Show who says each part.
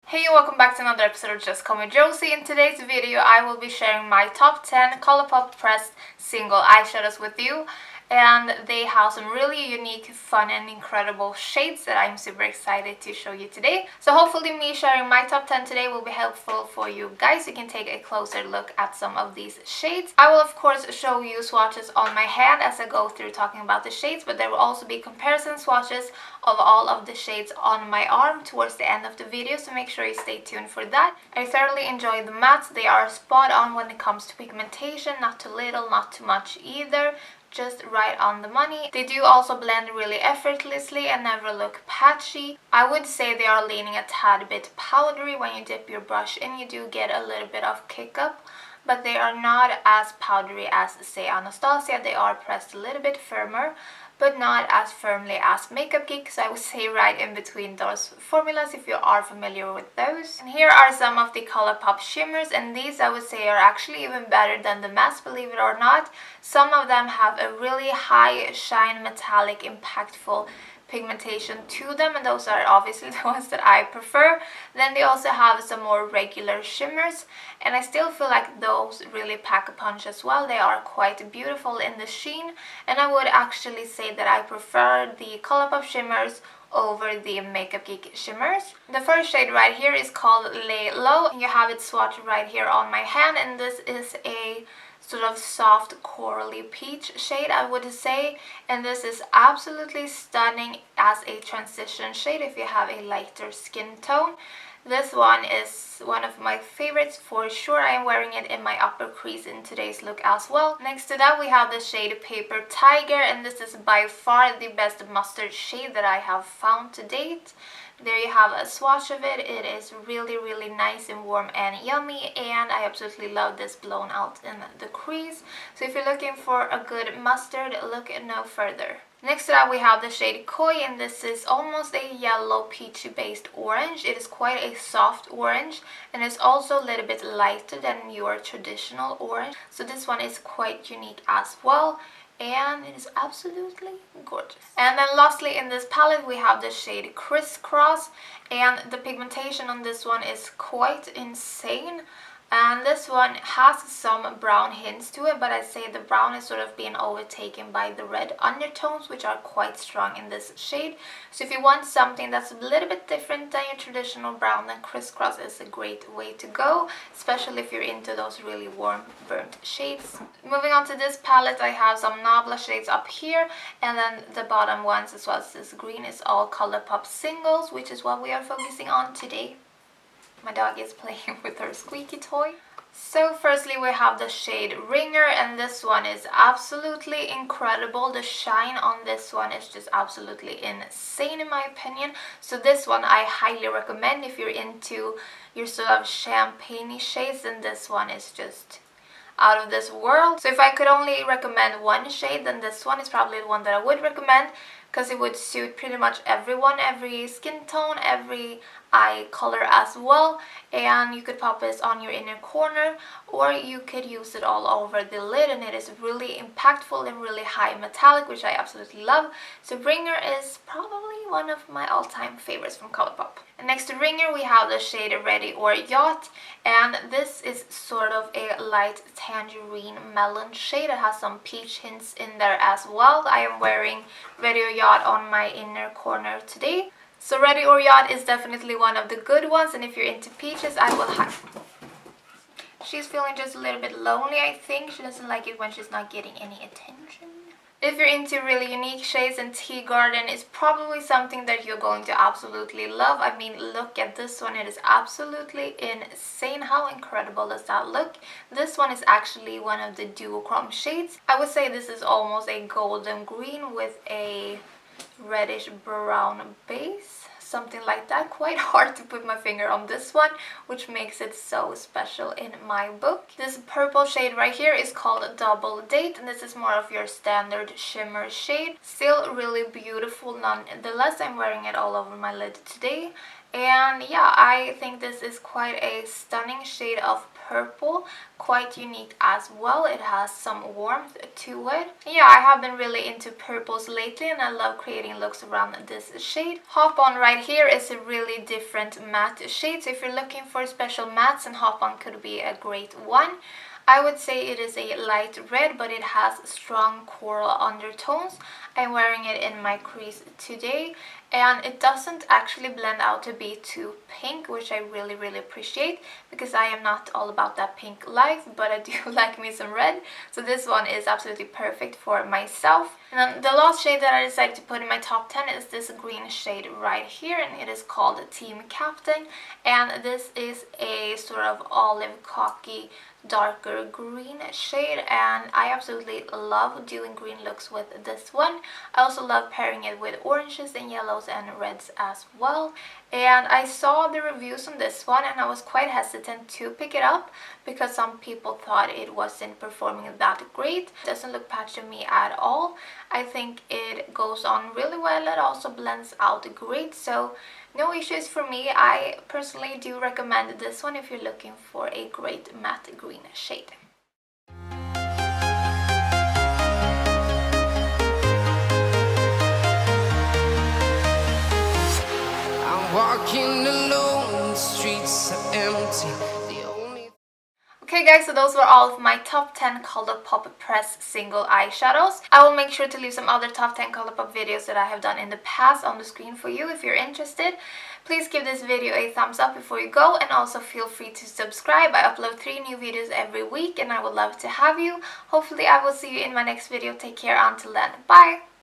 Speaker 1: Hey, welcome back to another episode of Just Call Me Josie. In today's video, I will be sharing my top 10 Colourpop pressed single eyeshadows with you. And they have some really unique, fun and incredible shades that I'm super excited to show you today. So hopefully me sharing my top 10 today will be helpful for you guys. You can take a closer look at some of these shades. I will of course show you swatches on my hand as I go through talking about the shades, but there will also be comparison swatches of all of the shades on my arm towards the end of the video, so make sure you stay tuned for that. I thoroughly enjoy the mattes. They are spot on when it comes to pigmentation, not too little, not too much either. Just right on the money. They do also blend really effortlessly and never look patchy. I would say they are leaning a tad bit powdery. When you dip your brush in, you do get a little bit of kick up, but they are not as powdery as, say, Anastasia. They are pressed a little bit firmer, but not as firmly as Makeup Geek, so I would say right in between those formulas if you are familiar with those. And here are some of the Colourpop shimmers, and these I would say are actually even better than the mattes, believe it or not. Some of them have a really high shine, metallic, impactful pigmentation to them, and those are obviously the ones that I prefer. Then they also have some more regular shimmers, and I still feel like those really pack a punch as well. They are quite beautiful in the sheen, and I would actually say that I prefer the Colourpop shimmers over the Makeup Geek shimmers. The first shade right here is called Lay Low, and you have it swatched right here on my hand, and this is a sort of soft corally peach shade, I would say, and this is absolutely stunning as a transition shade if you have a lighter skin tone. This one is one of my favorites for sure. I am wearing it in my upper crease in today's look as well. Next to that we have the shade Paper Tiger, and this is by far the best mustard shade that I have found to date. There you have a swatch of it. It is really nice and warm and yummy, and I absolutely love this blown out in the crease. So if you're looking for a good mustard, look no further. Next to that we have the shade Koi, and this is almost a yellow peachy based orange. It is quite a soft orange, and it's also a little bit lighter than your traditional orange. So this one is quite unique as well, and it is absolutely gorgeous. And then lastly in this palette we have the shade Criss Cross, and the pigmentation on this one is quite insane. And this one has some brown hints to it, but I'd say the brown is sort of being overtaken by the red undertones, which are quite strong in this shade. So if you want something that's a little bit different than your traditional brown, then Criss Cross is a great way to go, especially if you're into those really warm burnt shades. Moving on to this palette, I have some Nabla shades up here, and then the bottom ones as well as this green is all Colourpop singles, which is what we are focusing on today. My dog is playing with her squeaky toy. So firstly we have the shade Wringer, and this one is absolutely incredible. The shine on this one is just absolutely insane in my opinion. So this one I highly recommend if you're into your sort of champagne-y shades, then this one is just out of this world. So if I could only recommend one shade, then this one is probably the one that I would recommend, because it would suit pretty much everyone, every skin tone, every eye color as well. And you could pop this on your inner corner, or you could use it all over the lid, and it is really impactful and really high metallic, which I absolutely love. So Wringer is probably one of my all-time favorites from Colourpop. And next to Wringer we have the shade Ready or Yacht, and this is sort of a light tangerine melon shade. It has some peach hints in there as well. I am wearing Ready or Yacht on my inner corner today. So Ready or Yacht is definitely one of the good ones, and if you're into peaches, I will have... She's feeling just a little bit lonely, I think. She doesn't like it when she's not getting any attention. If you're into really unique shades, and Tea Garden is probably something that you're going to absolutely love. I mean, look at this one. It is absolutely insane. How incredible does that look? This one is actually one of the duochrome shades. I would say this is almost a golden green with a reddish brown base, something like that. Quite hard to put my finger on this one, which makes it so special in my book. This purple shade right here is called Double Date, and this is more of your standard shimmer shade. Still really beautiful nonetheless. I'm wearing it all over my lid today, And yeah, I think this is quite a stunning shade of purple, quite unique as well. It has some warmth to it. Yeah, I have been really into purples lately and I love creating looks around this shade. Hop On right here is a really different matte shade, so if you're looking for special mattes, then Hop On could be a great one. I would say it is a light red, but it has strong coral undertones. I'm wearing it in my crease today, and it doesn't actually blend out to be too pink, which I really appreciate, because I am not all about that pink life, but I do like me some red, so this one is absolutely perfect for myself. And then the last shade that I decided to put in my top 10 is this green shade right here, and it is called Team Captain, and this is a sort of olive cocky darker green shade, and I absolutely love doing green looks with this one. I also love pairing it with oranges and yellows and reds as well. And I saw the reviews on this one and I was quite hesitant to pick it up because some people thought it wasn't performing that great. It doesn't look patchy to me at all. I think it goes on really well. It also blends out great, so no issues for me. I personally do recommend this one if you're looking for a great matte green shade. I'm walking alone, the streets are empty. Okay guys, so those were all of my top 10 Colourpop pressed single eyeshadows. I will make sure to leave some other top 10 Colourpop videos that I have done in the past on the screen for you if you're interested. Please give this video a thumbs up before you go, and also feel free to subscribe. I upload 3 new videos every week and I would love to have you. Hopefully I will see you in my next video. Take care until then. Bye!